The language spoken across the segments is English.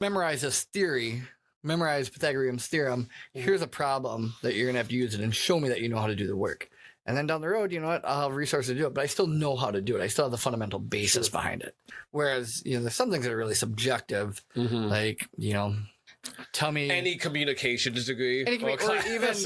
memorize this theory, memorize Pythagorean's theorem. Here's a problem that you're going to have to use it and show me that you know how to do the work. And then down the road, you know what? I'll have resources to do it, but I still know how to do it. I still have the fundamental basis behind it. Whereas, you know, there's some things that are really subjective, like, you know, tell me any communications degree, or even,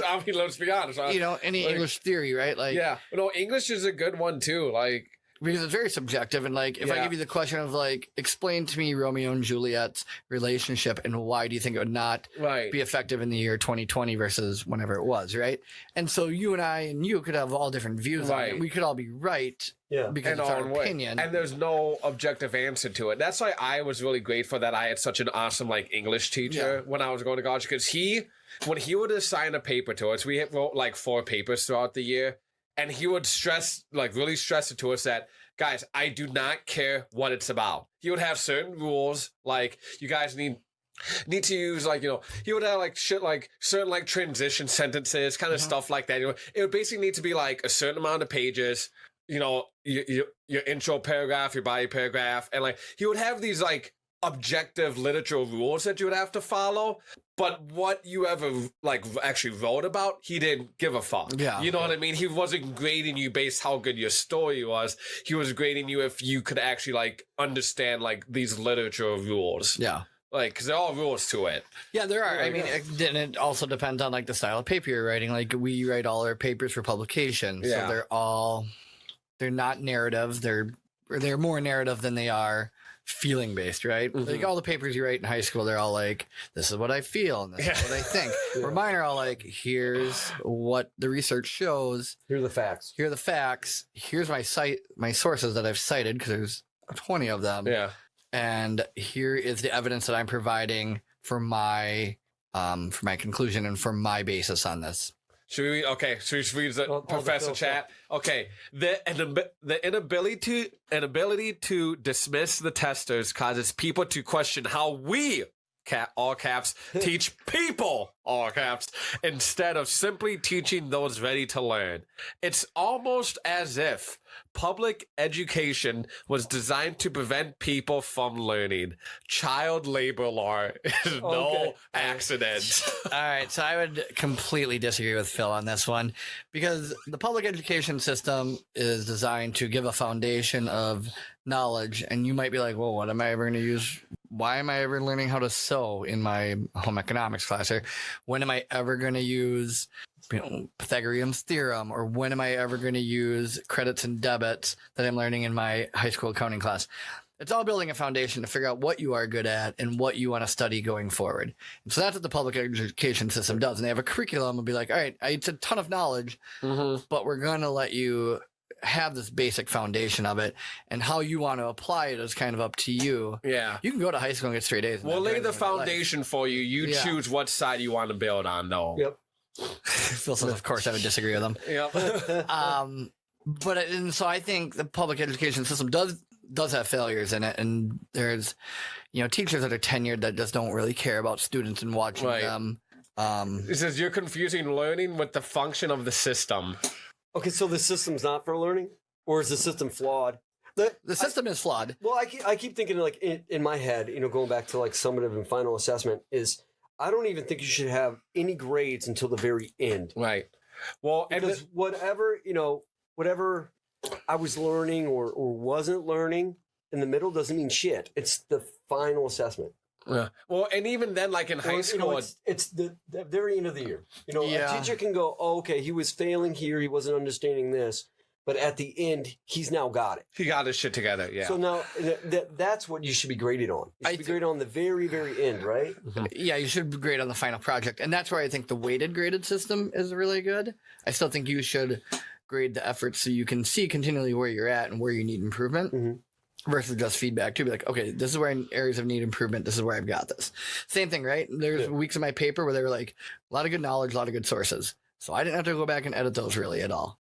I mean, let's be honest, you know, any English theory, right? Like, yeah, no, English is a good one too. Like, because it's very subjective, and like if I give you the question of like, explain to me Romeo and Juliet's relationship and why do you think it would not be effective in the year 2020 versus whenever it was, right? And so you and I and you could have all different views on it. We could all be right, because it's our opinion, and there's no objective answer to it. That's why I was really grateful that I had such an awesome like English teacher when I was going to college, because when he would assign a paper to us, we wrote like 4 papers throughout the year. And he would really stress it to us that, guys, I do not care what it's about. He would have certain rules, like you guys need to use, like, you know, he would have like shit like certain like transition sentences, kind of stuff like that. You know, it would basically need to be like a certain amount of pages, you know, your intro paragraph, your body paragraph, and like he would have these like objective literal rules that you would have to follow. But what you ever like actually wrote about, he didn't give a fuck. Yeah, you know what I mean? He wasn't grading you based how good your story was. He was grading you if you could actually like understand like these literature rules. Yeah, like because there are rules to it. Yeah, there are. I mean, it also depends on like the style of paper you're writing. Like we write all our papers for publication, so they're not narrative. They're more narrative than they are feeling based, right? Like all the papers you write in high school, they're all like, this is what I feel and this is what I think. Where mine are all like, here's what the research shows. Here are the facts. Here are the facts. Here's my sources that I've cited, because there's 20 of them. Yeah. And here is the evidence that I'm providing for my conclusion and for my basis on this. Should we read the professor chat? Okay. The inability to dismiss the testers causes people to question how we, all caps, teach people, all caps, instead of simply teaching those ready to learn. It's almost as if public education was designed to prevent people from learning. Child labor law is no accident. All right, so I would completely disagree with Phil on this one, because the public education system is designed to give a foundation of knowledge, and you might be like, well, what am I ever going to use? Why am I ever learning how to sew in my home economics class? Or when am I ever going to use Pythagorean's theorem? Or when am I ever going to use credits and debits that I'm learning in my high school accounting class? It's all building a foundation to figure out what you are good at and what you want to study going forward. And so that's what the public education system does. And they have a curriculum and be like, all right, it's a ton of knowledge, but we're going to let you have this basic foundation of it, and how you want to apply it is kind of up to you. Yeah. You can go to high school and get straight A's. We'll lay the foundation for you. You choose what side you want to build on, though. Yep. Phil says, of course, I would disagree with him. Yep. And so I think the public education system does have failures in it, and there's, teachers that are tenured that just don't really care about students and watching them. It says you're confusing learning with the function of the system. Okay, so the system's not for learning, or is the system flawed? The system is flawed. Well, I keep thinking, like, in my head, going back to like summative and final assessment, is I don't even think you should have any grades until the very end. Right. Well, because whatever I was learning or wasn't learning in the middle doesn't mean shit. It's the final assessment. Yeah. Well, and even then, like in high school, it's the very end of the year. A teacher can go, oh, okay, he was failing here, he wasn't understanding this, but at the end, he's now got it. He got his shit together. Yeah. So now that's what you should be graded on. You should be graded on the very, very end, right? Yeah, you should grade on the final project, and that's where I think the weighted graded system is really good. I still think you should grade the effort so you can see continually where you're at and where you need improvement. Versus just feedback too. Be like, okay, this is where in areas of need improvement. This is where I've got this. Same thing, right? There's weeks in my paper where they were like, a lot of good knowledge, a lot of good sources. So I didn't have to go back and edit those really at all.